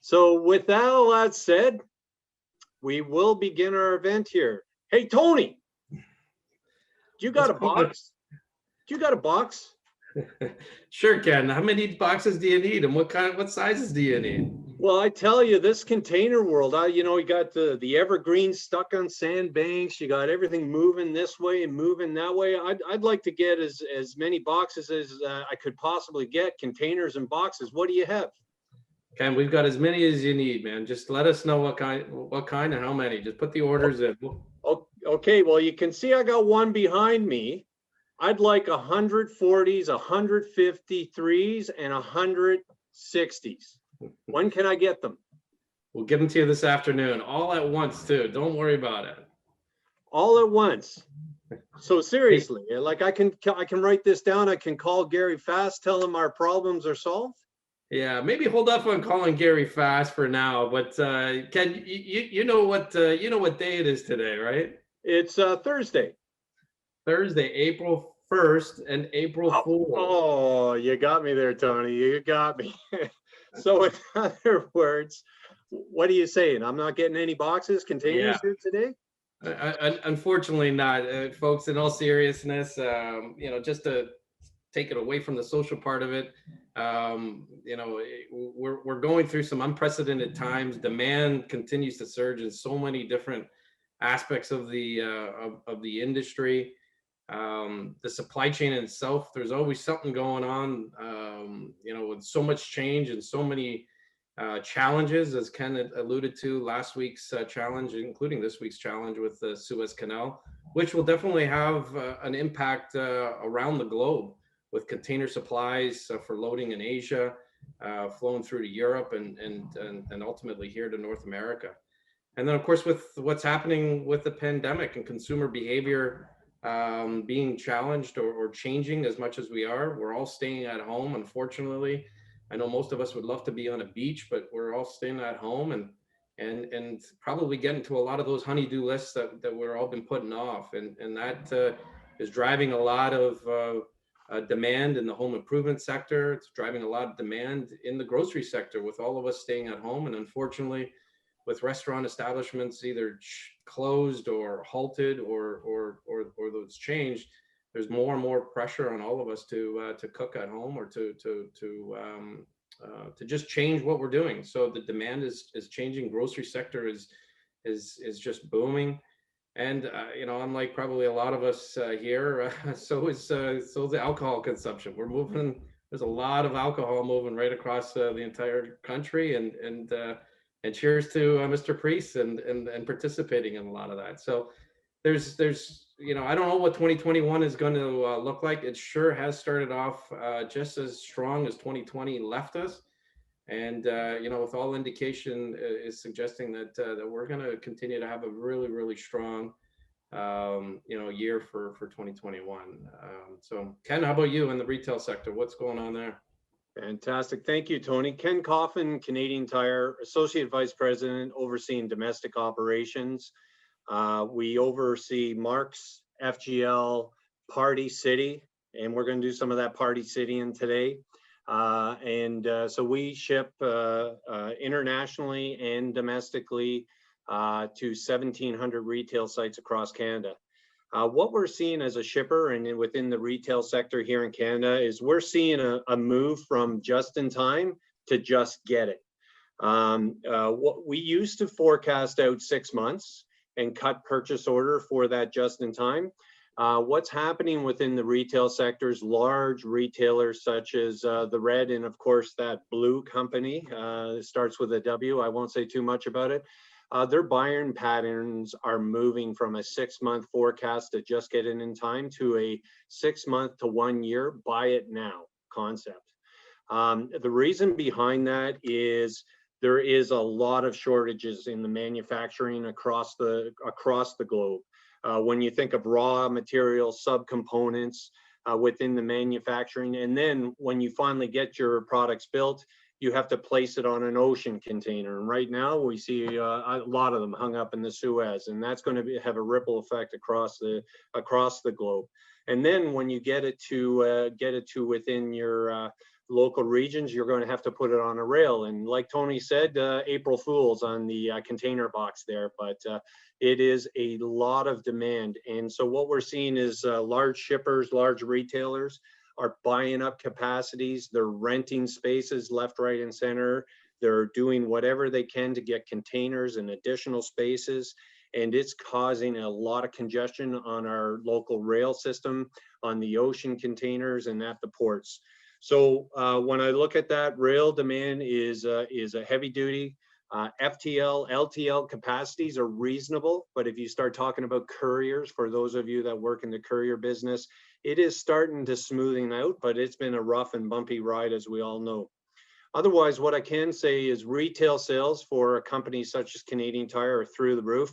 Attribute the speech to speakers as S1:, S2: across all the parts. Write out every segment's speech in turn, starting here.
S1: So with that, all that said, we will begin our event here. Hey, Tony, do you got
S2: What's
S1: a
S2: going on?
S1: box? Do you got a box?
S2: Sure, Ken. How many boxes do you need, and what sizes do you need?
S1: Well, I tell you, this container world, you got the evergreens stuck on sandbanks. You got everything moving this way and moving that way. I'd like to get as many boxes as I could possibly get, containers and boxes. What do you have?
S2: Ken, we've got as many as you need, man. Just let us know what kind, and how many. Just put the orders in.
S1: Okay, well, you can see I got one behind me. I'd like 140s, 153s, and 160s. When can I get them?
S2: We'll get them to you this afternoon, all at once, too. Don't worry about it.
S1: All at once. So
S2: Hey,
S1: seriously, like I can write this down. I can call Gary Fast, tell him our problems are solved.
S2: yeah, maybe hold off on calling Gary Fast for now, but Ken, you know what day it is today, right?
S1: It's Thursday.
S2: Thursday, April 1st, and April
S1: Oh,
S2: Fool.
S1: oh, you got me there, Tony. You got me. So in other words, what are you saying? I'm not getting any boxes,
S2: Yeah.
S1: containers here today?
S2: Unfortunately not, folks. In all seriousness, just to take it away from the social part of it, we're going through some unprecedented times. Demand continues to surge in so many different aspects of the industry. The supply chain in itself, there's always something going on. With so much change and so many challenges, as Ken alluded to last week's challenge, including this week's challenge with the Suez Canal, which will definitely have an impact around the globe with container supplies for loading in Asia, flowing through to Europe, and ultimately here to North America. And then, of course, with what's happening with the pandemic and consumer behavior being challenged or changing as much as we're all staying at home, unfortunately. I know most of us would love to be on a beach, but we're all staying at home and probably getting to a lot of those honeydew lists that we're all been putting off. And that is driving a lot of demand in the home improvement sector. It's driving a lot of demand in the grocery sector with all of us staying at home. And unfortunately, with restaurant establishments either closed or halted or those changed, there's more and more pressure on all of us to cook at home or to just change what we're doing. So the demand is changing. Grocery sector is just booming, and unlike probably a lot of us here, so is the alcohol consumption. We're moving. There's a lot of alcohol moving right across the entire country, and cheers to Mr. Priest and participating in a lot of that. So there's I don't know what 2021 is going to look like. It sure has started off just as strong as 2020 left us, and with all indication is suggesting that we're going to continue to have a really, really strong year for 2021. So Ken, how about you in the retail sector? What's going on there?
S1: Fantastic. Thank you, Tony. Ken Coffin, Canadian Tire, Associate Vice President, overseeing domestic operations. We oversee Mark's, FGL, Party City, and we're going to do some of that Party City in today. So we ship internationally and domestically to 1,700 retail sites across Canada. What we're seeing as a shipper and within the retail sector here in Canada is we're seeing a move from just in time to just get it. What we used to forecast out 6 months and cut purchase order for that just in time. What's happening within the retail sectors, large retailers such as the Red and of course that Blue company, starts with a W, I won't say too much about it. Their buying patterns are moving from a 6-month forecast to just get it in time to a 6-month to 1 year buy it now concept. The reason behind that is there is a lot of shortages in the manufacturing across the globe. When you think of raw materials, subcomponents within the manufacturing, and then when you finally get your products built, you have to place it on an ocean container. And right now we see a lot of them hung up in the Suez, and that's going to have a ripple effect across the globe. And then when you get it to within your local regions, you're going to have to put it on a rail. And like Tony said, April Fools on the container box there, but it is a lot of demand. And so what we're seeing is large shippers, large retailers are buying up capacities. They're renting spaces left, right, and center. They're doing whatever they can to get containers and additional spaces. And it's causing a lot of congestion on our local rail system, on the ocean containers and at the ports. So when I look at that, rail demand is a heavy duty. FTL, LTL capacities are reasonable, but if you start talking about couriers, for those of you that work in the courier business, it is starting to smoothing out, but it's been a rough and bumpy ride, as we all know. Otherwise, what I can say is retail sales for a company such as Canadian Tire are through the roof.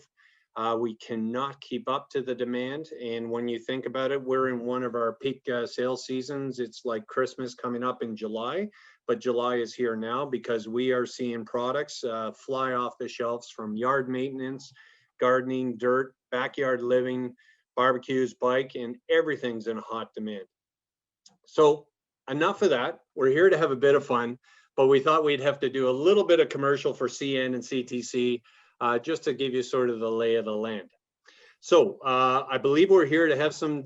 S1: We cannot keep up to the demand. And when you think about it, we're in one of our peak sales seasons. It's like Christmas coming up in July, but July is here now because we are seeing products fly off the shelves from yard maintenance, gardening, dirt, backyard living, barbecues, bike, and everything's in hot demand. So enough of that. We're here to have a bit of fun, but we thought we'd have to do a little bit of commercial for CN and CTC. Just to give you sort of the lay of the land. So I believe we're here to have some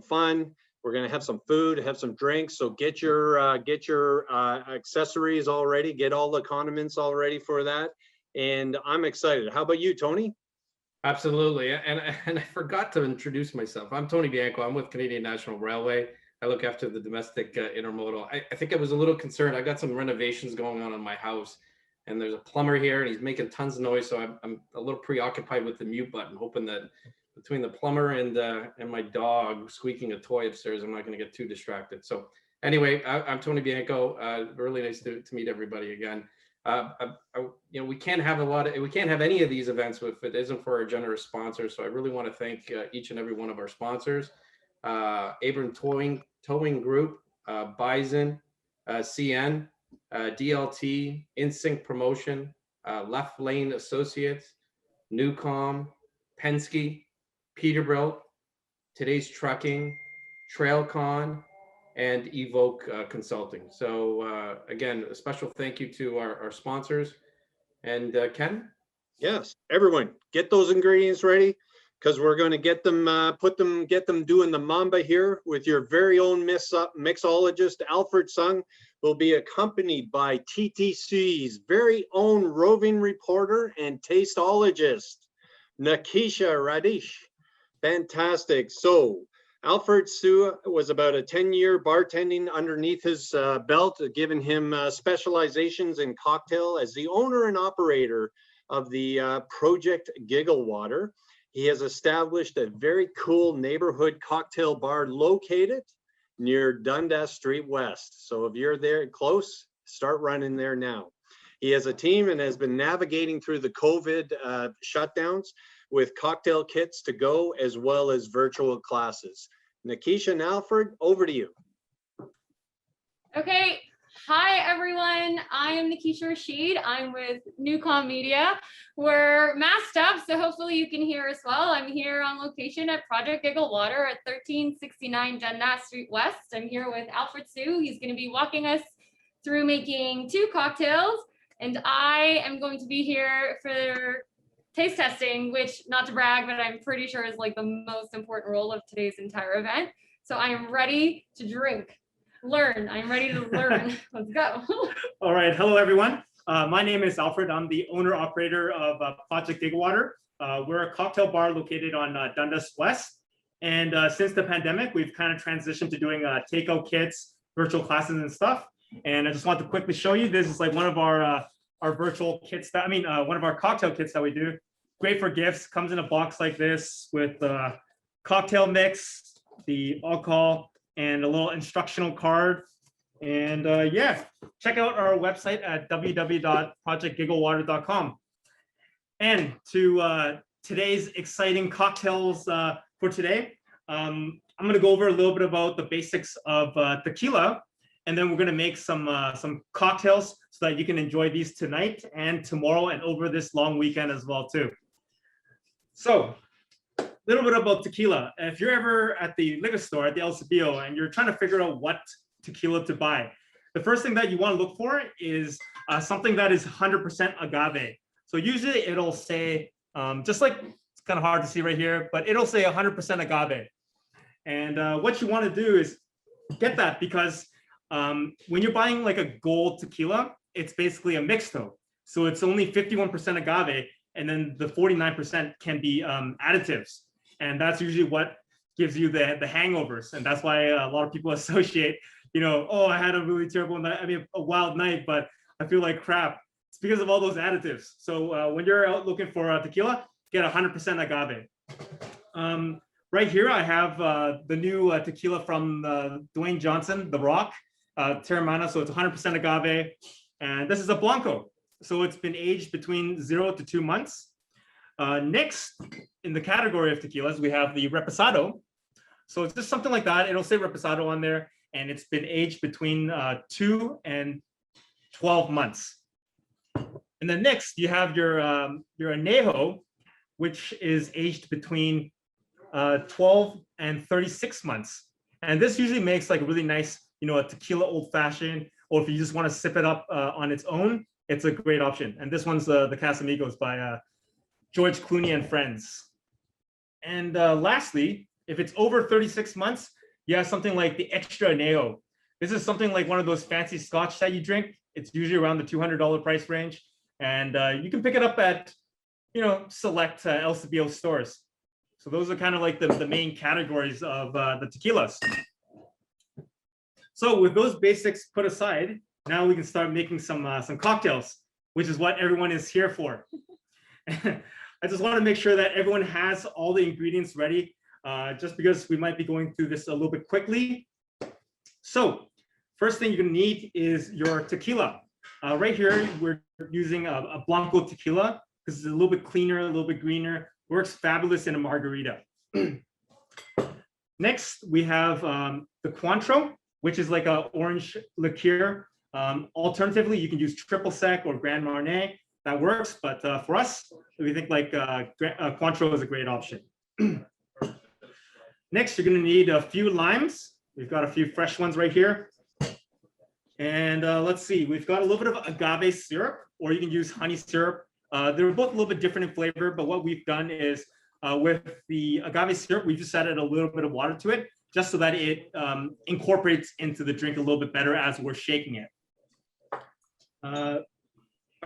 S1: fun. We're going to have some food, have some drinks. So get your accessories all ready. Get all the condiments all ready for that. And I'm excited. How about you, Tony?
S2: Absolutely. And I forgot to introduce myself. I'm Tony Bianco. I'm with Canadian National Railway. I look after the domestic intermodal. I think I was a little concerned. I got some renovations going on in my house. And there's a plumber here and he's making tons of noise. So I'm a little preoccupied with the mute button, hoping that between the plumber and my dog squeaking a toy upstairs, I'm not going to get too distracted. So anyway, I'm Tony Bianco. Really nice to meet everybody again. We can't have any of these events if it isn't for our generous sponsors. So I really want to thank each and every one of our sponsors. Abram Towing Group, Bison, CN, DLT, InSync Promotion, Left Lane Associates, Newcom, Penske, Peterbilt, Today's Trucking, TrailCon, and Evoke Consulting. So again, a special thank you to our sponsors. And Ken?
S1: Yes, everyone, get those ingredients ready because we're going to get them, get them doing the Mamba here with your very own mixologist, Alfred Sung. Will be accompanied by TTC's very own roving reporter and tasteologist, Nikisha Radish. Fantastic. So Alfred Sue was about a 10-year bartending underneath his belt, giving him specializations in cocktail as the owner and operator of the Project Gigglewater. He has established a very cool neighborhood cocktail bar located near Dundas Street West. So if you're there close, start running there now. He has a team and has been navigating through the COVID shutdowns with cocktail kits to go as well as virtual classes. Nikisha and Alfred, over to you.
S3: Okay. Hi, everyone. I am Nikisha Rashid. I'm with Newcom Media. We're masked up, so hopefully you can hear us well. I'm here on location at Project Gigglewater at 1369 Dundas Street West. I'm here with Alfred Sue. He's going to be walking us through making 2 cocktails, and I am going to be here for taste testing, which, not to brag, but I'm pretty sure is like the most important role of today's entire event. So I am ready to drink. Learn. I'm ready to learn. Let's go.
S4: All right. Hello, everyone. My name is Alfred. I'm the owner-operator of Project Gigglewater. We're a cocktail bar located on Dundas West. And since the pandemic, we've kind of transitioned to doing takeout kits, virtual classes and stuff. And I just want to quickly show you, this is like one of our virtual kits one of our cocktail kits that we do. Great for gifts. Comes in a box like this with cocktail mix, the alcohol, and a little instructional card. And yeah, check out our website at www.projectgigglewater.com. And to today's exciting cocktails for today, I'm gonna go over a little bit about the basics of tequila, and then we're gonna make some cocktails so that you can enjoy these tonight and tomorrow and over this long weekend as well too. So, a little bit about tequila. If you're ever at the liquor store, at the El Cepillo, and you're trying to figure out what tequila to buy, the first thing that you want to look for is something that is 100% agave. So usually it'll say, just like, it's kind of hard to see right here, but it'll say 100% agave. And what you want to do is get that, because when you're buying like a gold tequila, it's basically a mixto. So it's only 51% agave, and then the 49% can be additives. And that's usually what gives you the hangovers. And that's why a lot of people associate, oh, I had a really terrible night, a wild night, but I feel like crap. It's because of all those additives. So when you're out looking for a tequila, get 100% agave. Right here, I have the new tequila from Dwayne Johnson, The Rock, Terramana. So it's 100% agave. And this is a Blanco. So it's been aged between 0 to 2 months. Next, in the category of tequilas, we have the Reposado. So it's just something like that. It'll say Reposado on there, and it's been aged between 2 and 12 months. And then next, you have your Añejo, which is aged between 12 and 36 months. And this usually makes like a really nice, a tequila old fashioned, or if you just want to sip it up on its own, it's a great option. And this one's the Casamigos by George Clooney and Friends. And lastly, if it's over 36 months, you have something like the Extra Añejo. This is something like one of those fancy scotch that you drink. It's usually around the $200 price range. And you can pick it up at, select El Cibio stores. So those are kind of like the main categories of the tequilas. So with those basics put aside, now we can start making some cocktails, which is what everyone is here for. I just want to make sure that everyone has all the ingredients ready, just because we might be going through this a little bit quickly. So first thing you're going to need is your tequila. Right here, we're using a Blanco tequila because it's a little bit cleaner, a little bit greener, works fabulous in a margarita. Next, we have the Cointreau, which is like an orange liqueur. Alternatively, you can use triple sec or Grand Marnier. That works, but for us, we think like Cointreau is a great option. Next, you're going to need a few limes. We've got a few fresh ones right here. And let's see, we've got a little bit of agave syrup, or you can use honey syrup. They're both a little bit different in flavor, but what we've done is with the agave syrup, we just added a little bit of water to it, just so that it incorporates into the drink a little bit better as we're shaking it.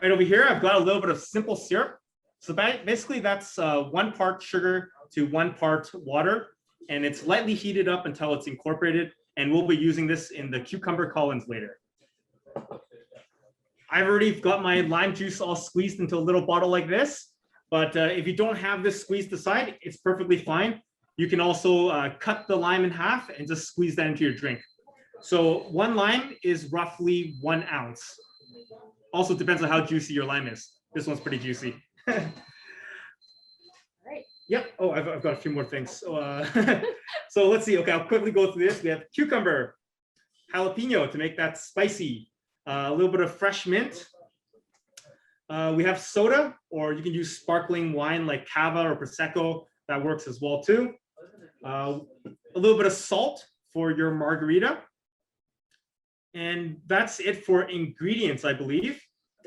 S4: Right over here, I've got a little bit of simple syrup. So basically that's 1 part sugar to 1 part water, and it's lightly heated up until it's incorporated, and we'll be using this in the cucumber Collins later. I've already got my lime juice all squeezed into a little bottle like this, but if you don't have this squeezed aside, it's perfectly fine. You can also cut the lime in half and just squeeze that into your drink. So 1 lime is roughly 1 ounce. Also depends on how juicy your lime is. This one's pretty juicy.
S3: Right.
S4: Yep. Oh, I've got a few more things. So, so let's see. Okay, I'll quickly go through this. We have cucumber, jalapeno to make that spicy, a little bit of fresh mint. We have soda, or you can use sparkling wine like cava or prosecco. That works as well too. A little bit of salt for your margarita. And that's it for ingredients, I believe.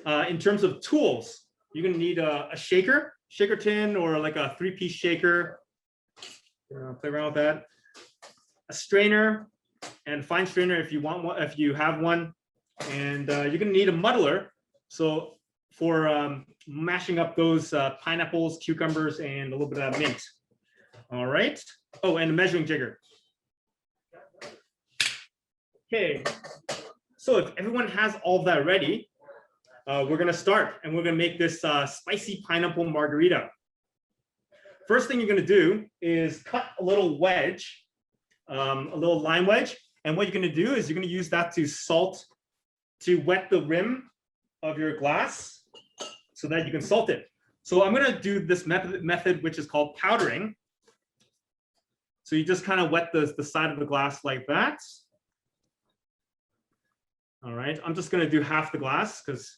S4: In terms of tools, you're going to need a shaker tin, or like a 3-piece shaker. Play around with that. A strainer and fine strainer if you want one, if you have one. And you're going to need a muddler. So for mashing up those pineapples, cucumbers, and a little bit of mint. All right. Oh, and a measuring jigger. Okay. So if everyone has all of that ready, we're going to start, and we're going to make this spicy pineapple margarita. First thing you're going to do is cut a little wedge, a little lime wedge. And what you're going to do is you're going to use that to wet the rim of your glass so that you can salt it. So I'm going to do this method, which is called powdering. So you just kind of wet the side of the glass like that. All right, I'm just going to do half the glass because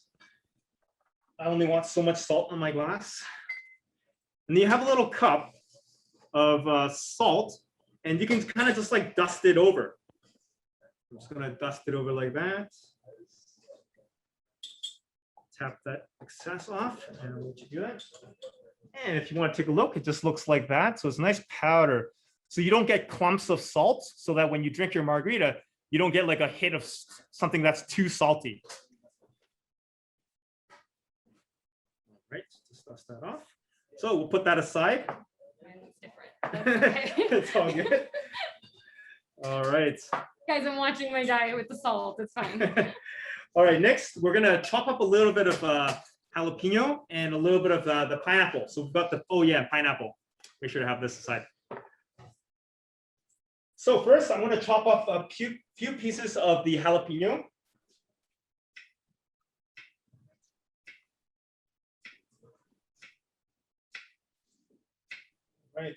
S4: I only want so much salt on my glass. And then you have a little cup of salt, and you can kind of just like dust it over. I'm just going to dust it over like that. tap that excess off and we'll let you do that. And if you want to take a look, it just looks like that. So it's a nice powder. So you don't get clumps of salt, so that when you drink your margarita, you don't get like a hit of something that's too salty. All right, just dust that off. So we'll put that aside.
S3: Mine's different. That's okay.
S4: It's all good. All right.
S3: Guys, I'm watching my diet with the salt. It's fine.
S4: All right, next we're gonna chop up a little bit of jalapeno and a little bit of the pineapple. So we've got the, oh yeah, pineapple. Make sure to have this aside. So first I'm gonna chop up a few pieces of the jalapeno. Right.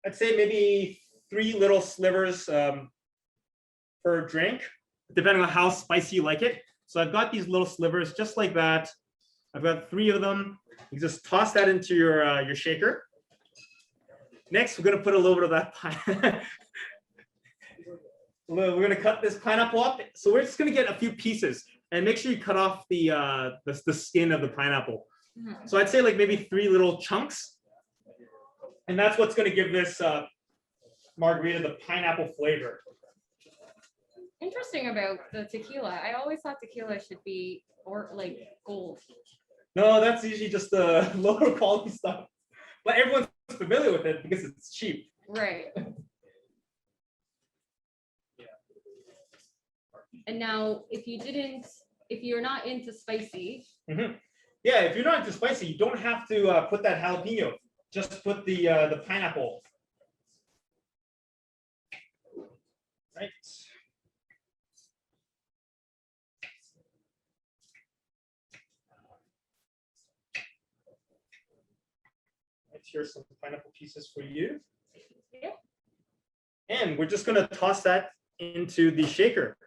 S4: I'd say maybe 3 little slivers per drink, depending on how spicy you like it. So I've got these little slivers just like that. I've got 3 of them. You just toss that into your shaker. Next, we're gonna put a little bit of that pine. We're gonna cut this pineapple up. So we're just gonna get a few pieces and make sure you cut off the skin of the pineapple. So I'd say like maybe 3 little chunks. And that's what's gonna give this margarita the pineapple flavor.
S3: Interesting about the tequila. I always thought tequila should be or like gold.
S4: No, that's usually just the lower quality stuff. But everyone's familiar with it because it's cheap.
S3: Right. And now, if you're not into spicy.
S4: Yeah, if you're not into spicy, you don't have to put that jalapeno. Just put the pineapple. Right. Here's some pineapple pieces for you.
S3: Yeah.
S4: And we're just gonna toss that into the shaker.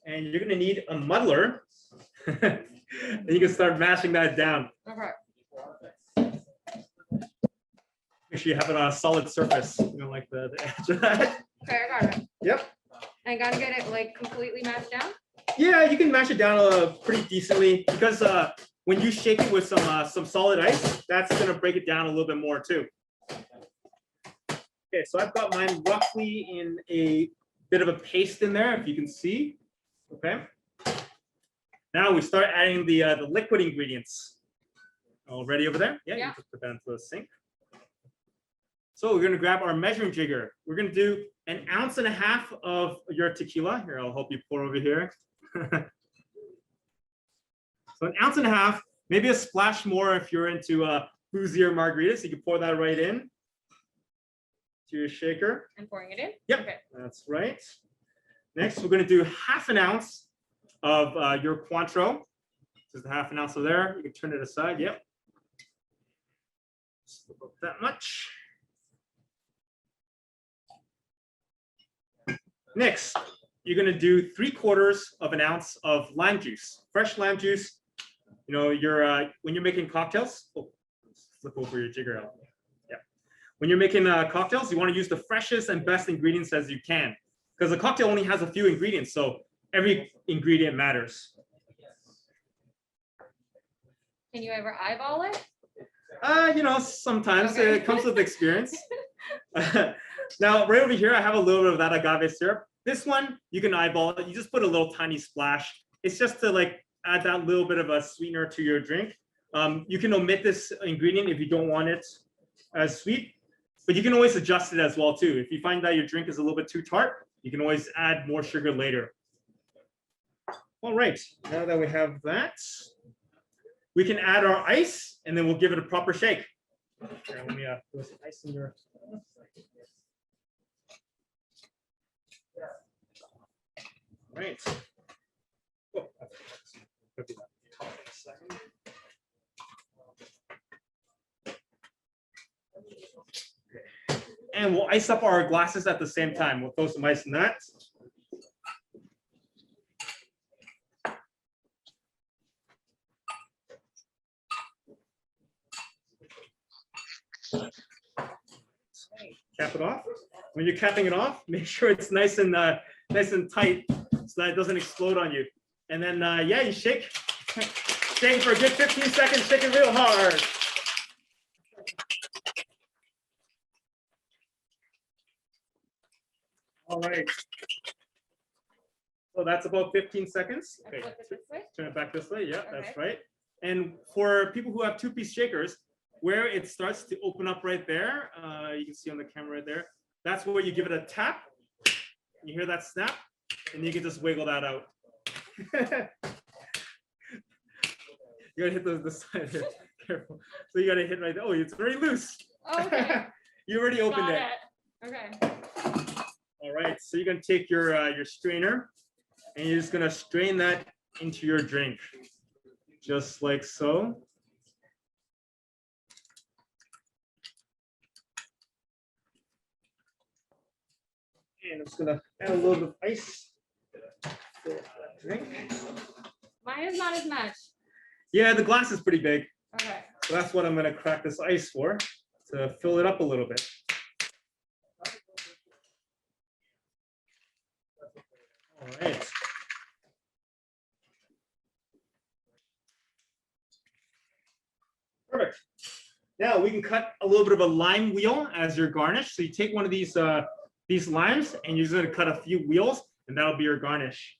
S4: And you're gonna need a muddler. And you can start mashing that down.
S3: Okay.
S4: Make sure you have it on a solid surface. You know, like the edge of that.
S3: Okay, I got it.
S4: Yep.
S3: I gotta get it like completely mashed down.
S4: Yeah, you can mash it down pretty decently because when you shake it with some solid ice, that's gonna break it down a little bit more too. Okay, so I've got mine roughly in a bit of a paste in there, if you can see. Okay. Now we start adding the liquid ingredients. All ready over there? Yeah,
S3: Yeah.
S4: you just put that into the sink. So we're gonna grab our measuring jigger. We're gonna do 1.5 ounces of your tequila. Here, I'll help you pour over here. So 1.5 ounces, maybe a splash more if you're into boozier margaritas. You can pour that right in to your shaker.
S3: I'm pouring it in.
S4: Yep,
S3: Okay.
S4: that's right. Next, we're gonna do 1/2 ounce of your Cointreau. Just 1/2 ounce of there. You can turn it aside. Yep. Just about that much. Next, you're gonna do 3/4 ounce of lime juice, fresh lime juice. You know, when you're making cocktails. Oh, flip over your jigger out. Yeah. When you're making cocktails, you want to use the freshest and best ingredients as you can, because a cocktail only has a few ingredients, so every ingredient matters.
S3: Can you ever eyeball it?
S4: You know, sometimes
S3: Okay.
S4: it comes with experience. Now, right over here, I have a little bit of that agave syrup. This one, you can eyeball it. You just put a little tiny splash. It's just to like add that little bit of a sweetener to your drink. You can omit this ingredient if you don't want it as sweet, but you can always adjust it as well too. If you find that your drink is a little bit too tart, you can always add more sugar later. All right, now that we have that, we can add our ice and then we'll give it a proper shake. Here, let me put some ice in your. All right. Oh, and we'll ice up our glasses at the same time. We'll throw some ice in that. Cap it off. When you're capping it off, make sure it's nice and tight so that it doesn't explode on you. And then, yeah, you shake. Shake for a good 15 seconds, shake it real hard. All right. So that's about 15 seconds. Okay,
S3: Flip it this way.
S4: turn it back this way. Yeah, that's
S3: Okay.
S4: right. And for people who have two-piece shakers, where it starts to open up right there, you can see on the camera right there, that's where you give it a tap. You hear that snap, and you can just wiggle that out. You gotta hit the side here. Careful. So you gotta hit right there. Oh, it's very loose.
S3: Okay.
S4: You already opened
S3: Got
S4: it.
S3: it. Okay.
S4: All right. So you're gonna take your strainer, and you're just gonna strain that into your drink, just like so. And I'm just gonna add a little bit of ice. Fill up that drink.
S3: Mine is not as much.
S4: Yeah, the glass is pretty big.
S3: Okay.
S4: So that's what I'm gonna crack this ice for, to fill it up a little bit. All right. Perfect. Now we can cut a little bit of a lime wheel as your garnish. So you take one of these limes and you're just gonna cut a few wheels, and that'll be your garnish.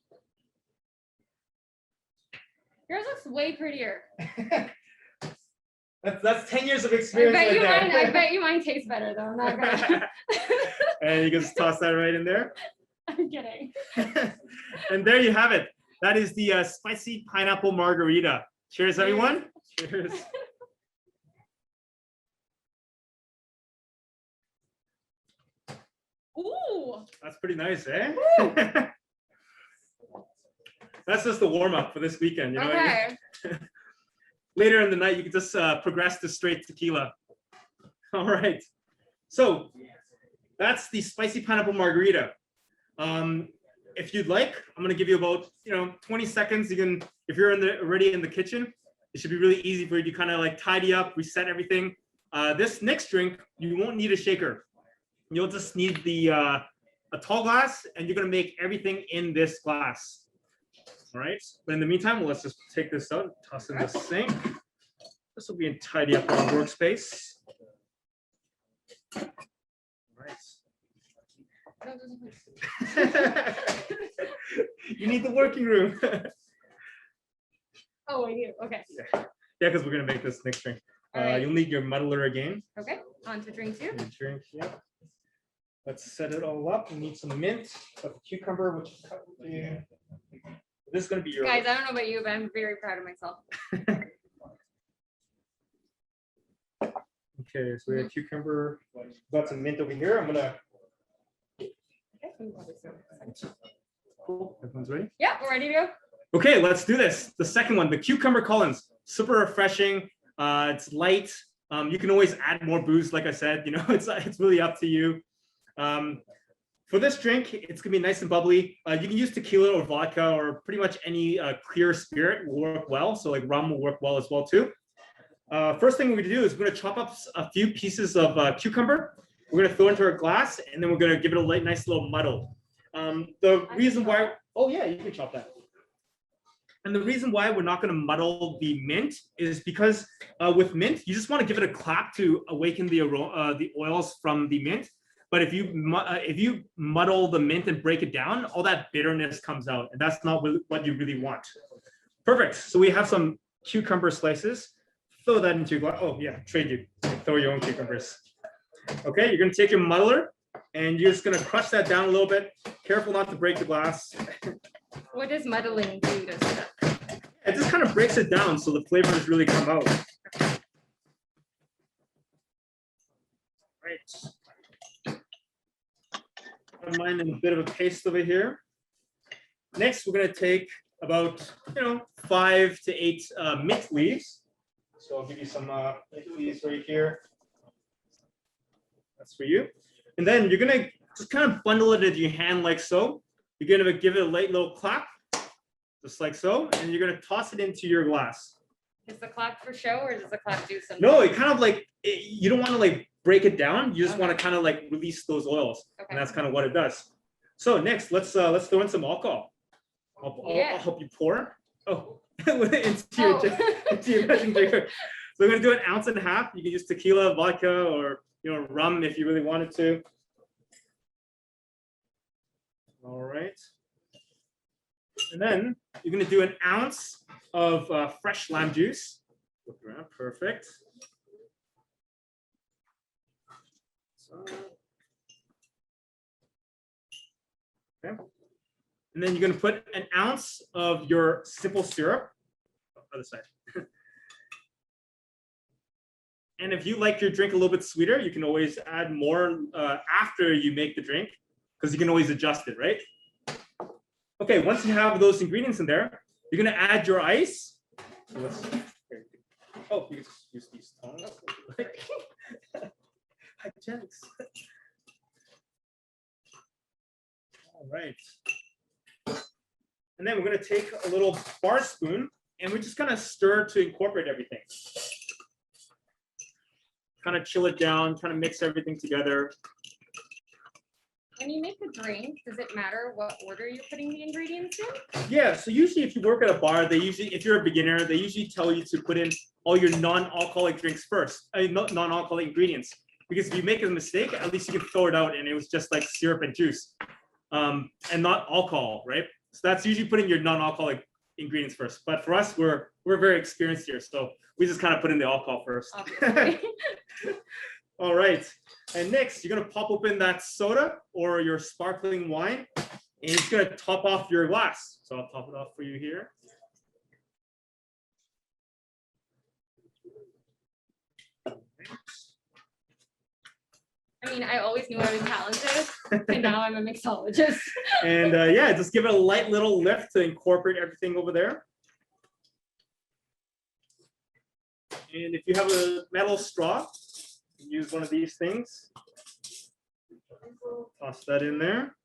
S3: Yours looks way prettier.
S4: That's 10 years of
S3: I
S4: experience
S3: bet
S4: right
S3: you
S4: there.
S3: mine. I bet you mine tastes better though. I'm not gonna.
S4: And you can just toss that right in there.
S3: I'm kidding.
S4: And there you have it. That is the spicy pineapple margarita. Cheers, everyone. Cheers.
S3: Ooh.
S4: That's pretty nice, eh? That's just the warm up for this weekend. You know what I mean?
S3: Okay.
S4: Later in the night, you can just progress to straight tequila. All right. So that's the spicy pineapple margarita. If you'd like, I'm gonna give you about 20 seconds. You can, if you're already in the kitchen, it should be really easy for you to kind of like tidy up, reset everything. This next drink, you won't need a shaker. You'll just need a tall glass, and you're gonna make everything in this glass. All right. But in the meantime, let's just take this out, toss it in the sink. This will be a tidy up our workspace. All right. You need the working room.
S3: Oh, I do. Okay.
S4: Yeah, because we're gonna make this next drink.
S3: All right.
S4: You'll need your muddler again.
S3: Okay. On to drink two.
S4: Your drink, yeah. Let's set it all up. We need some mint, a cucumber, which is cut with you. This is gonna be your.
S3: Guys, I don't know about you, but I'm very proud of myself.
S4: Okay, so we have cucumber. Got some mint over here. I'm gonna. Cool. Everyone's ready?
S3: Yeah, we're ready to go.
S4: Okay, let's do this. The second one, the cucumber Collins, super refreshing. It's light. You can always add more booze, like I said. It's really up to you. For this drink, it's gonna be nice and bubbly. You can use tequila or vodka or pretty much any clear spirit will work well. So like rum will work well as well too. First thing we're gonna do is we're gonna chop up a few pieces of cucumber. We're gonna throw into our glass, and then we're gonna give it a nice little muddle. The reason why, oh yeah, you can chop that. And the reason why we're not gonna muddle the mint is because with mint, you just wanna give it a clap to awaken the oils from the mint. But if you muddle the mint and break it down, all that bitterness comes out, and that's not what you really want. Perfect. So we have some cucumber slices. Throw that into your glass. Oh yeah, trade you. Throw your own cucumbers. Okay, you're gonna take your muddler and you're just gonna crush that down a little bit. Careful not to break the glass.
S3: What does muddling do to stuff?
S4: It just kind of breaks it down so the flavors really come out. Right. Got mine in a bit of a paste over here. Next, we're gonna take about 5 to 8 mint leaves. So I'll give you some mint leaves right here. That's for you. And then you're gonna just kind of bundle it in your hand like so. You're gonna give it a light little clap, just like so, and you're gonna toss it into your glass.
S3: Is the clap for show, or does the clap do something?
S4: No, it kind of like you don't want to like break it down. You just want to kind of like release those oils,
S3: Okay.
S4: and that's kind of what it does. So next, let's throw in some alcohol. I'll help you pour. Oh, into your,
S3: Oh.
S4: into your measuring drinker. So we're gonna do 1.5 ounces. You can use tequila, vodka, or rum if you really wanted to. All right. And then you're gonna do 1 ounce of fresh lime juice. Look around, perfect. So, okay. And then you're gonna put 1 ounce of your simple syrup. Other side. And if you like your drink a little bit sweeter, you can always add more after you make the drink, because you can always adjust it, right? Okay, once you have those ingredients in there, you're gonna add your ice. Oh, you can just use these tongs. Hygienics. All right. And then we're gonna take a little bar spoon and we're just gonna stir to incorporate everything. Kind of chill it down, kind of mix everything together.
S3: When you make a drink, does it matter what order you're putting the ingredients in?
S4: Yeah, so usually if you work at a bar, if you're a beginner, they usually tell you to put in all your non-alcoholic drinks first, non-alcoholic ingredients. Because if you make a mistake, at least you can throw it out and it was just like syrup and juice, and not alcohol, right? So that's usually putting your non-alcoholic ingredients first. But for us, we're very experienced here, so we just kind of put in the alcohol first. All right, and next you're gonna pop open that soda or your sparkling wine, and you're just gonna top off your glass. So I'll top it off for you here.
S3: I mean, I always knew I was talented, and now I'm a mixologist.
S4: And yeah, just give it a light little lift to incorporate everything over there. And if you have a metal straw, use one of these things. Toss that in there.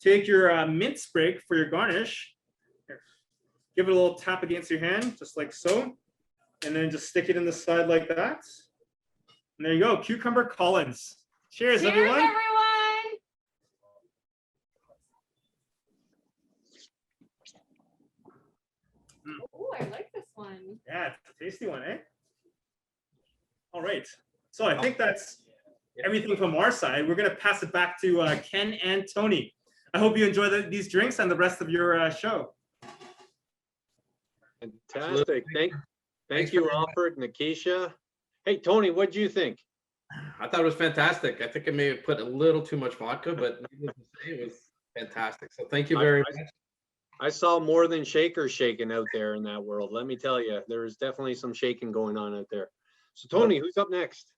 S4: Take your mint sprig for your garnish. Here. Give it a little tap against your hand, just like so. And then just stick it in the side like that. And there you go, cucumber Collins. Cheers,
S3: Cheers,
S4: everyone.
S3: Oh, I like this one.
S4: Yeah, it's a tasty one, eh? All right. So I think that's everything from our side. We're going to pass it back to Ken and Tony. I hope you enjoy these drinks and the rest of your show.
S1: Fantastic. Thank you, Alfred, Nikisha. Hey, Tony, what do you think?
S2: I thought it was fantastic. I think I may have put a little too much vodka, but needless to say, it was fantastic. So thank you very much.
S1: I saw more than shakers shaking out there in that world. Let me tell you, there is definitely some shaking going on out there. So Tony, who's up next?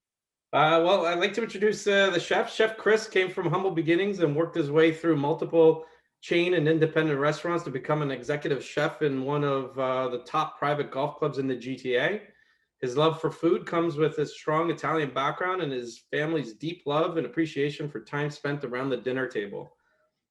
S2: Well, I'd like to introduce the chef. Chef Chris came from humble beginnings and worked his way through multiple chain and independent restaurants to become an executive chef in one of the top private golf clubs in the GTA. His love for food comes with his strong Italian background and his family's deep love and appreciation for time spent around the dinner table.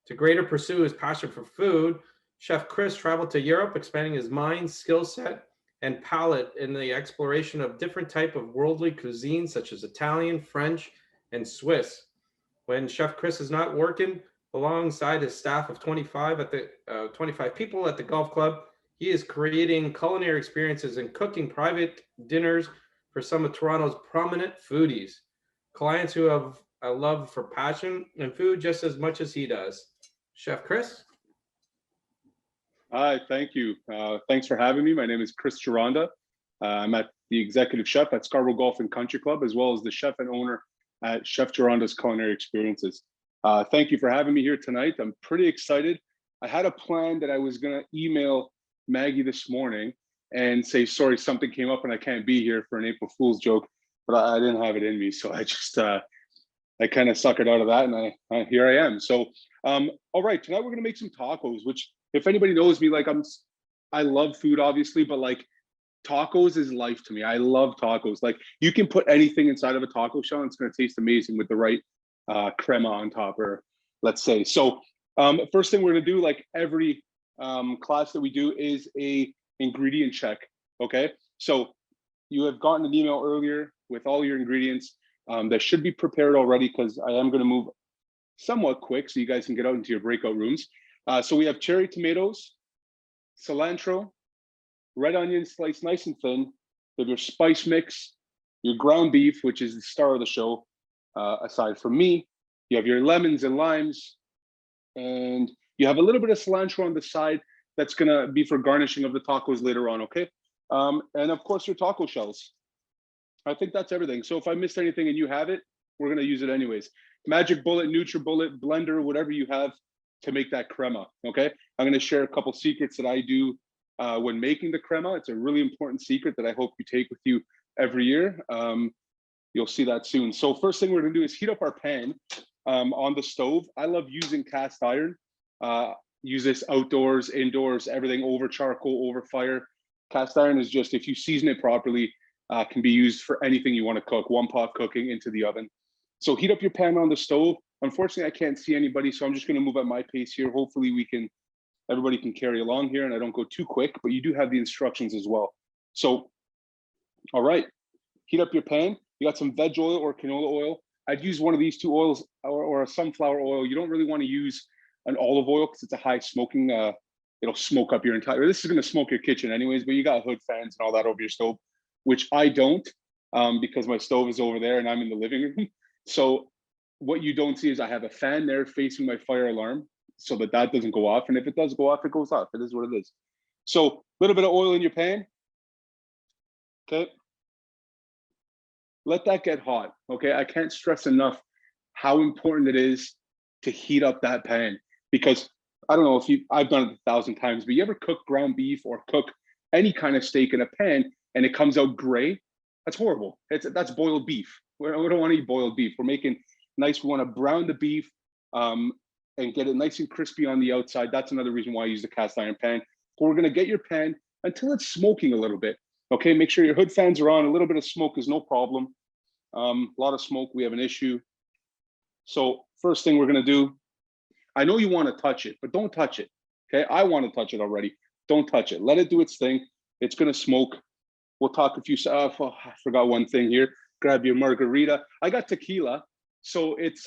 S2: To greater pursue his passion for food, Chef Chris traveled to Europe, expanding his mind, skill set, and palate in the exploration of different types of worldly cuisines such as Italian, French, and Swiss. When Chef Chris is not working alongside his staff of 25 people at the golf club, he is creating culinary experiences and cooking private dinners for some of Toronto's prominent foodies, clients who have a love for passion and food just as much as he does. Chef Chris?
S5: Hi, thank you. Thanks for having me. My name is Chris Gironda. I'm at the executive chef at Scarborough Golf and Country Club, as well as the chef and owner at Chef Gironda's Culinary Experiences. Thank you for having me here tonight. I'm pretty excited. I had a plan that I was going to email Maggie this morning and say, sorry, something came up and I can't be here for an April Fool's joke, but I didn't have it in me. So I just, I kind of suckered out of that and here I am. So, all right, tonight we're going to make some tacos, which if anybody knows me, like I love food, obviously, but like tacos is life to me. I love tacos. Like you can put anything inside of a taco shell and it's going to taste amazing with the right crema on top, or let's say. So first thing we're going to do, like every class that we do, is a ingredient check. Okay, so you have gotten an email earlier with all your ingredients that should be prepared already, because I am going to move somewhat quick so you guys can get out into your breakout rooms. So we have cherry tomatoes, cilantro, red onion sliced nice and thin. We have your spice mix, your ground beef, which is the star of the show, aside from me. You have your lemons and limes, and you have a little bit of cilantro on the side that's gonna be for garnishing of the tacos later on, okay? And of course your taco shells. I think that's everything. So if I missed anything and you have it, we're gonna use it anyways. Magic Bullet, NutriBullet, blender, whatever you have to make that crema, okay? I'm gonna share a couple secrets that I do when making the crema. It's a really important secret that I hope you take with you every year. You'll see that soon. So first thing we're gonna do is heat up our pan on the stove. I love using cast iron. Use this outdoors, indoors, everything, over charcoal, over fire. Cast iron is just, if you season it properly, can be used for anything you want to cook, one pot cooking into the oven. So heat up your pan on the stove. Unfortunately, I can't see anybody, so I'm just going to move at my pace here. Hopefully everybody can carry along here and I don't go too quick, but you do have the instructions as well. So, all right, heat up your pan. You got some veg oil or canola oil. I'd use one of these two oils or a sunflower oil. You don't really want to use an olive oil because it's a high smoking, it'll smoke up your entire, this is going to smoke your kitchen anyways, but you got hood fans and all that over your stove, which I don't, because my stove is over there and I'm in the living room. So what you don't see is I have a fan there facing my fire alarm so that doesn't go off. And if it does go off, it goes off. It is what it is. So a little bit of oil in your pan. Okay. Let that get hot. Okay. I can't stress enough how important it is to heat up that pan, because I don't know if I've done it 1,000 times, but you ever cook ground beef or cook any kind of steak in a pan and it comes out gray? That's horrible. That's boiled beef. We don't want to eat boiled beef. We're making nice. We want to brown the beef and get it nice and crispy on the outside. That's another reason why I use the cast iron pan. So we're going to get your pan until it's smoking a little bit. Okay, make sure your hood fans are on. A little bit of smoke is no problem. A lot of smoke, we have an issue. So first thing we're going to do, I know you want to touch it, but don't touch it. Okay, I want to touch it already. Don't touch it. Let it do its thing. It's going to smoke. We'll talk a few. I forgot one thing here. Grab your margarita. I got tequila, so it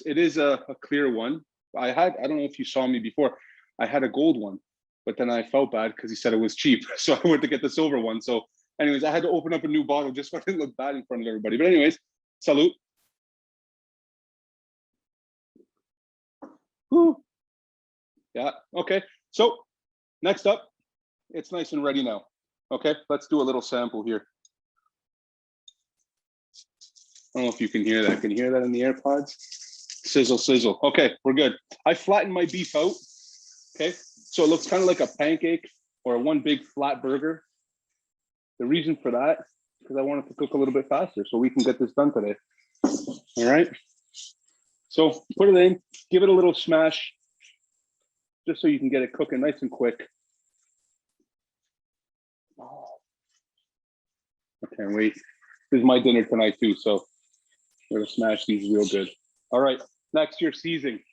S5: is a clear one. I don't know if you saw me before. I had a gold one, but then I felt bad because he said it was cheap, so I went to get the silver one. So, anyways, I had to open up a new bottle just so I didn't look bad in front of everybody. But anyways, salute. Whew. Yeah. Okay. So next up, it's nice and ready now. Okay. Let's do a little sample here. I don't know if you can hear that. Can you hear that in the AirPods? Sizzle, sizzle. Okay, we're good. I flattened my beef out. Okay. So it looks kind of like a pancake or one big flat burger. The reason for that, because I wanted to cook a little bit faster so we can get this done today. All right. So put it in, give it a little smash, just so you can get it cooking nice and quick. I can't wait. This is my dinner tonight too, so we're gonna smash these real good. All right, next your seasoning.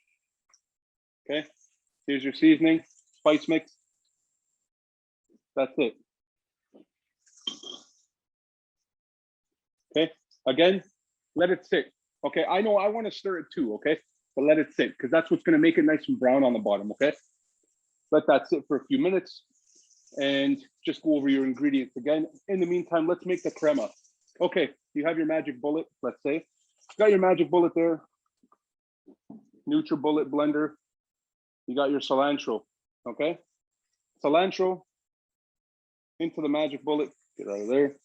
S5: Okay, here's your seasoning, spice mix. That's it. Okay, again, let it sit. Okay, I know I want to stir it too, okay? But let it sit, because that's what's gonna make it nice and brown on the bottom, okay? Let that sit for a few minutes and just go over your ingredients again. In the meantime, let's make the crema. Okay, you have your magic bullet, let's say. You got your magic bullet there. NutriBullet blender. You got your cilantro, okay? Cilantro into the magic bullet, get out of there.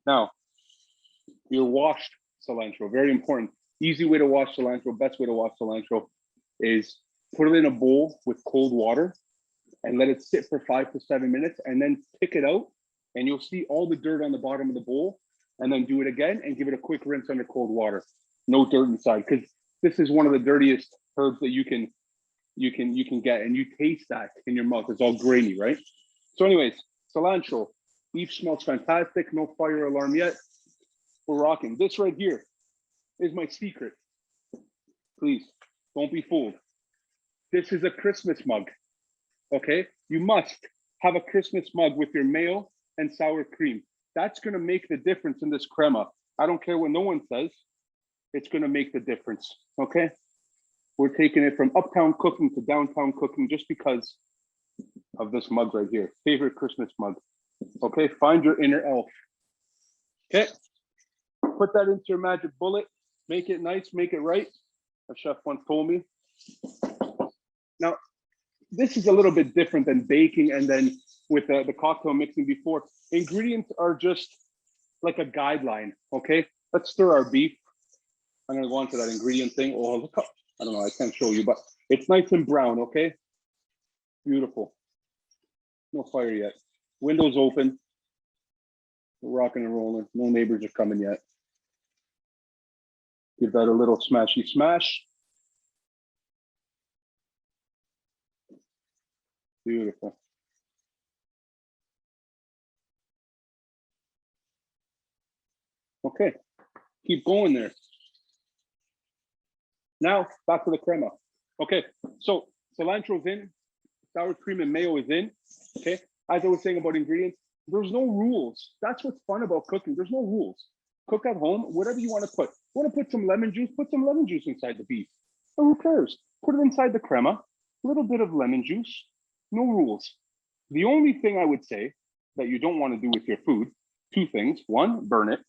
S5: Now, your washed cilantro, very important. Easy way to wash cilantro, best way to wash cilantro is put it in a bowl with cold water and let it sit for 5 to 7 minutes, and then pick it out and you'll see all the dirt on the bottom of the bowl, and then do it again and give it a quick rinse under cold water. No dirt inside, because this is one of the dirtiest herbs that you can get, and you taste that in your mouth. It's all grainy, right? So anyways, cilantro. Beef smells fantastic. No fire alarm yet. We're rocking. This right here is my secret. Please don't be fooled. This is a Christmas mug. Okay, you must have a Christmas mug with your mayo and sour cream. That's going to make the difference in this crema. I don't care what no one says. It's going to make the difference. Okay, We're taking it from uptown cooking to downtown cooking just because of this mug right here. Favorite Christmas mug. Okay, find your inner elf. Okay, put that into your magic bullet. Make it nice, make it right. A chef once told me. Now, this is a little bit different than baking and then with the cocktail mixing before. Ingredients are just like a guideline, okay? Let's stir our beef. I'm gonna go on to that ingredient thing. Oh, look up. I don't know, I can't show you, but it's nice and brown, okay? Beautiful. No fire yet. Windows open. We're rocking and rolling. No neighbors are coming yet. Give that a little smashy smash. Beautiful. Okay, keep going there. Now back to the crema. Okay, so cilantro's in, sour cream and mayo is in. Okay, as I was saying about ingredients, there's no rules. That's what's fun about cooking. There's no rules. Cook at home, whatever you want to put. Want to put some lemon juice? Put some lemon juice inside the beef. Oh, who cares? Put it inside the crema. A little bit of lemon juice. No rules. The only thing I would say that you don't want to do with your food, two things. One, burn it.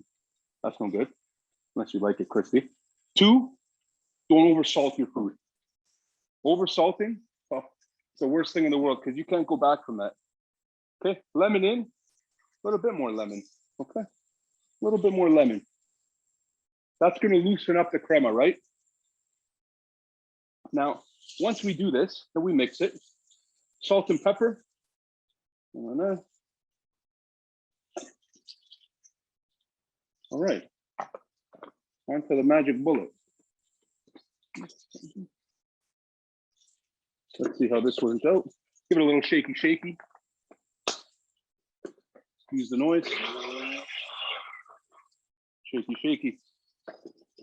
S5: That's no good, unless you like it crispy. Two, don't oversalt your food. Oversalting, oh, it's the worst thing in the world because you can't go back from that. Okay, lemon in, a little bit more lemon. Okay, a little bit more lemon. That's going to loosen up the crema, right? Now, once we do this, then we mix it. Salt and pepper. All right, on to the magic bullet. Let's see how this works out. Give it a little shaky, shaky. Use the noise. Shaky, shaky.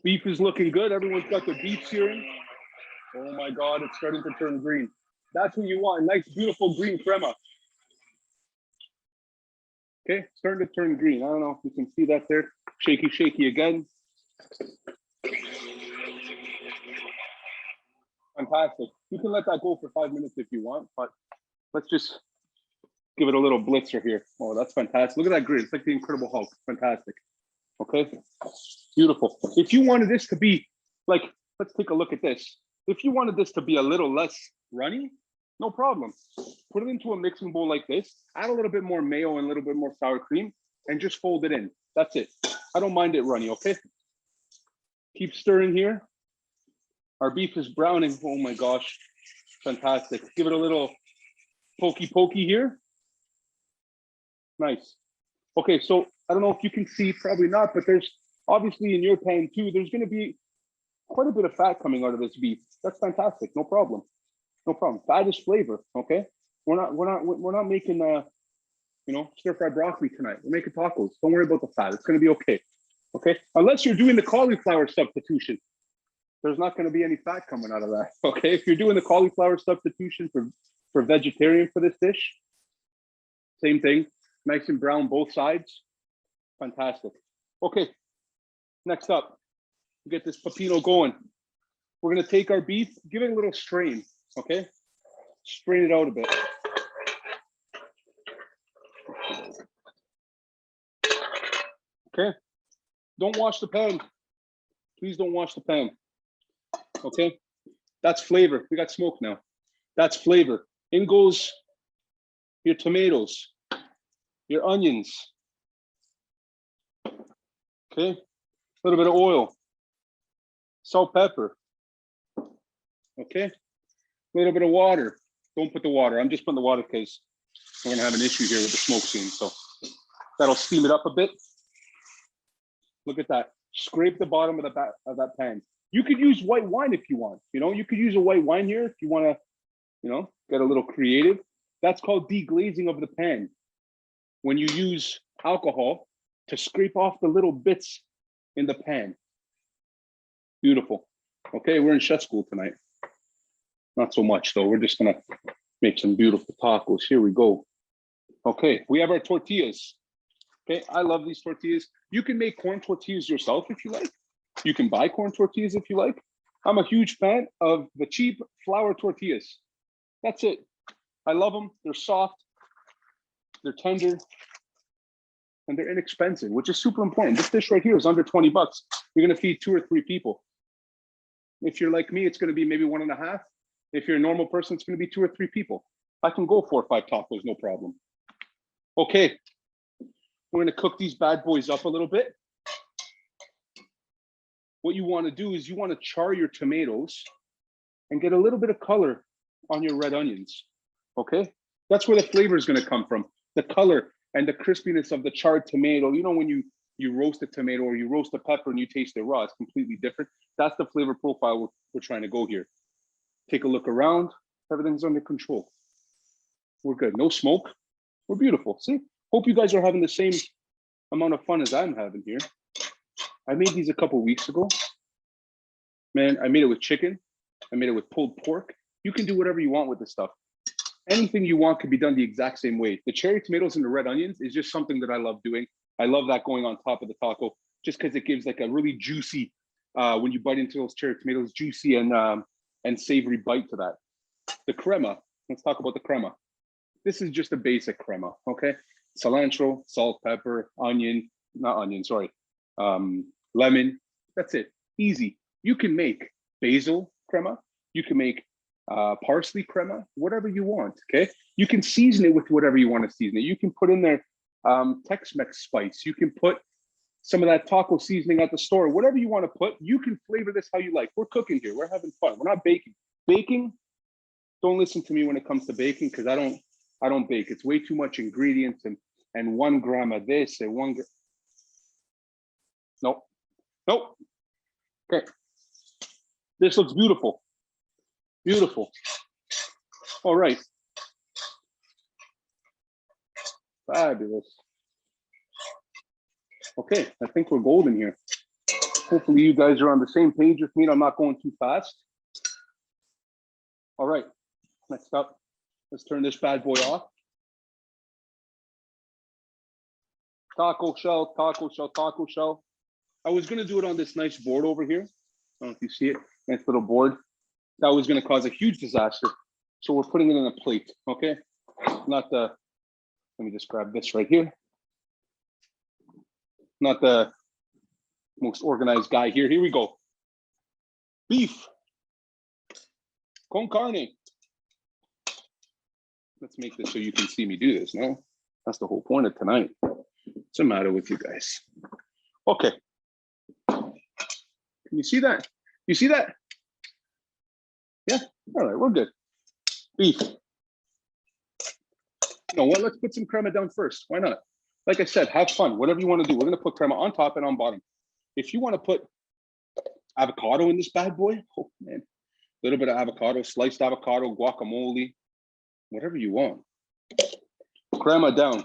S5: Beef is looking good. Everyone's got their beef searing. Oh my God, it's starting to turn green. That's what you want, a nice, beautiful green crema. Okay, starting to turn green. I don't know if you can see that there. Shaky, shaky again. Fantastic. You can let that go for 5 minutes if you want, but let's just give it a little blitzer here. Oh, that's fantastic. Look at that green. It's like the Incredible Hulk. Fantastic. Okay, beautiful. If you wanted this to be like, let's take a look at this. If you wanted this to be a little less runny, no problem. Put it into a mixing bowl like this, add a little bit more mayo and a little bit more sour cream, and just fold it in. That's it. I don't mind it runny, okay? Keep stirring here. Our beef is browning. Oh my gosh, fantastic. Give it a little pokey here. Nice. Okay, so I don't know if you can see, probably not, but there's obviously in your pan too, there's gonna be quite a bit of fat coming out of this beef. That's fantastic, no problem. No problem. Fat is flavor, okay? We're not making you know, stir-fried broccoli tonight. We're making tacos. Don't worry about the fat. It's gonna be okay. Okay? Unless you're doing the cauliflower substitution. There's not gonna be any fat coming out of that. Okay. If you're doing the cauliflower substitution for vegetarian for this dish, same thing. Nice and brown both sides. Fantastic. Okay. Next up, get this pepino going. We're gonna take our beef, give it a little strain, okay? Strain it out a bit. Okay, don't wash the pan. Please don't wash the pan, okay? That's flavor, we got smoke now. That's flavor. In goes your tomatoes, your onions, okay? A little bit of oil, salt, pepper, okay? A little bit of water. Don't put the water. I'm just putting the water because we're gonna have an issue here with the smoke scene. So that'll steam it up a bit. Look at that. Scrape the bottom of that pan. You could use white wine if you want. You know, you could use a white wine here if you want to, you know, get a little creative. That's called deglazing of the pan. When you use alcohol to scrape off the little bits in the pan. Beautiful. Okay, we're in chef school tonight. Not so much though. We're just gonna make some beautiful tacos. Here we go. Okay, we have our tortillas. Okay, I love these tortillas. You can make corn tortillas yourself if you like. You can buy corn tortillas if you like. I'm a huge fan of the cheap flour tortillas. That's it. I love them. They're soft, they're tender, and they're inexpensive, which is super important. This dish right here is under 20 bucks. You're gonna feed 2 or 3 people. If you're like me, it's gonna be maybe 1.5. If you're a normal person, it's gonna be 2 or 3 people. I can go 4 or 5 tacos, no problem. Okay, we're gonna cook these bad boys up a little bit. What you wanna do is you wanna char your tomatoes and get a little bit of color on your red onions, okay? That's where the flavor is gonna come from. The color and the crispiness of the charred tomato. You know, when you roast a tomato or you roast a pepper and you taste it raw, it's completely different. That's the flavor profile we're trying to go here. Take a look around, everything's under control. We're good, no smoke, we're beautiful. See, hope you guys are having the same amount of fun as I'm having here. I made these a couple weeks ago. Man, I made it with chicken. I made it with pulled pork. You can do whatever you want with this stuff. Anything you want can be done the exact same way. The cherry tomatoes and the red onions is just something that I love doing. I love that going on top of the taco, just because it gives like a really juicy, when you bite into those cherry tomatoes, juicy and savory bite to that. The crema, let's talk about the crema. This is just a basic crema, okay? Cilantro, salt, pepper, lemon, that's it, easy. You can make basil crema, you can make parsley crema, whatever you want, okay? You can season it with whatever you want to season it. You can put in there Tex-Mex spice. You can put some of that taco seasoning at the store. Whatever you want to put, you can flavor this how you like. We're cooking here. We're having fun. We're not baking. Baking, don't listen to me when it comes to baking, because I don't bake. It's way too much ingredients and 1 gram of this and 1 gram. Nope. Okay. This looks beautiful. Beautiful. All right. Fabulous. Okay, I think we're golden here. Hopefully you guys are on the same page with me and I'm not going too fast. All right, next up, let's turn this bad boy off. Taco shell, taco shell, taco shell. I was gonna do it on this nice board over here. I don't know if you see it, nice little board. That was gonna cause a huge disaster. So we're putting it in a plate, okay? Not the, let me just grab this right here. Not the most organized guy here. Here we go. Beef con carne. Let's make this so you can see me do this, no? That's the whole point of tonight. What's the matter with you guys? Okay. Can you see that? You see that? Yeah, all right, we're good. Beef. You know what, let's put some crema down first. Why not? Like I said, have fun, whatever you want to do. We're gonna put crema on top and on bottom. If you want to put avocado in this bad boy, oh man, a little bit of avocado, sliced avocado, guacamole, whatever you want. Crema down.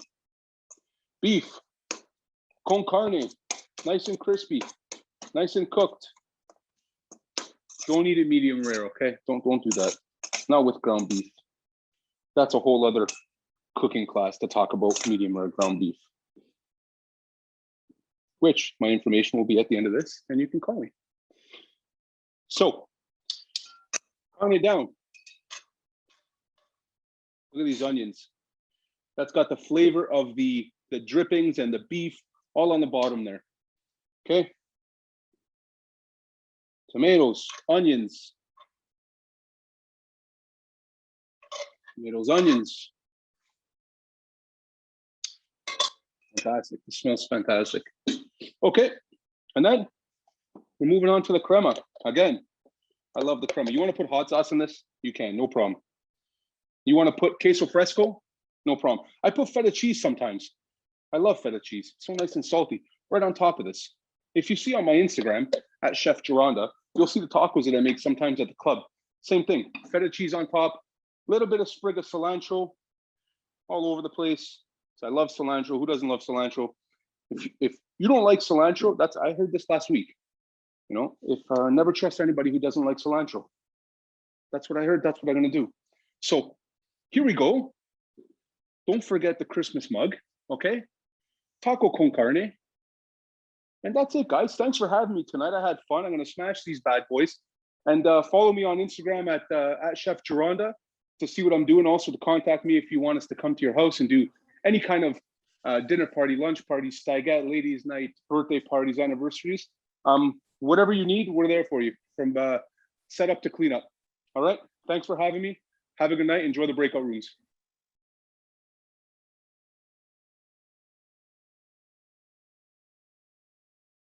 S5: Beef, con carne, nice and crispy, nice and cooked. Don't eat it medium rare, okay? Don't do that. Not with ground beef. That's a whole other cooking class to talk about medium rare ground beef. Which my information will be at the end of this, and you can call me. So, carne it down. Look at these onions. That's got the flavor of the drippings and the beef all on the bottom there. Okay. Tomatoes, onions. Tomatoes, onions. Fantastic. It smells fantastic. Okay. And then we're moving on to the crema. Again, I love the crema. You want to put hot sauce in this? You can, no problem. You want to put queso fresco? No problem. I put feta cheese sometimes. I love feta cheese. It's so nice and salty. Right on top of this. If you see on my Instagram, at Chef Gironda, you'll see the tacos that I make sometimes at the club. Same thing. Feta cheese on top. Little bit of sprig of cilantro all over the place. So I love cilantro. Who doesn't love cilantro? If you don't like cilantro, I heard this last week. You know, if never trust anybody who doesn't like cilantro. That's what I heard. That's what I'm going to do. So here we go. Don't forget the Christmas mug. Okay. Taco con carne. And that's it, guys. Thanks for having me tonight. I had fun. I'm going to smash these bad boys. And follow me on Instagram at Chef Gironda to see what I'm doing. Also to contact me if you want us to come to your house and do any kind of dinner party, lunch party, stagette, ladies night, birthday parties, anniversaries. Whatever you need, we're there for you, from setup to cleanup. All right. Thanks for having me. Have a good night. Enjoy the breakout rooms.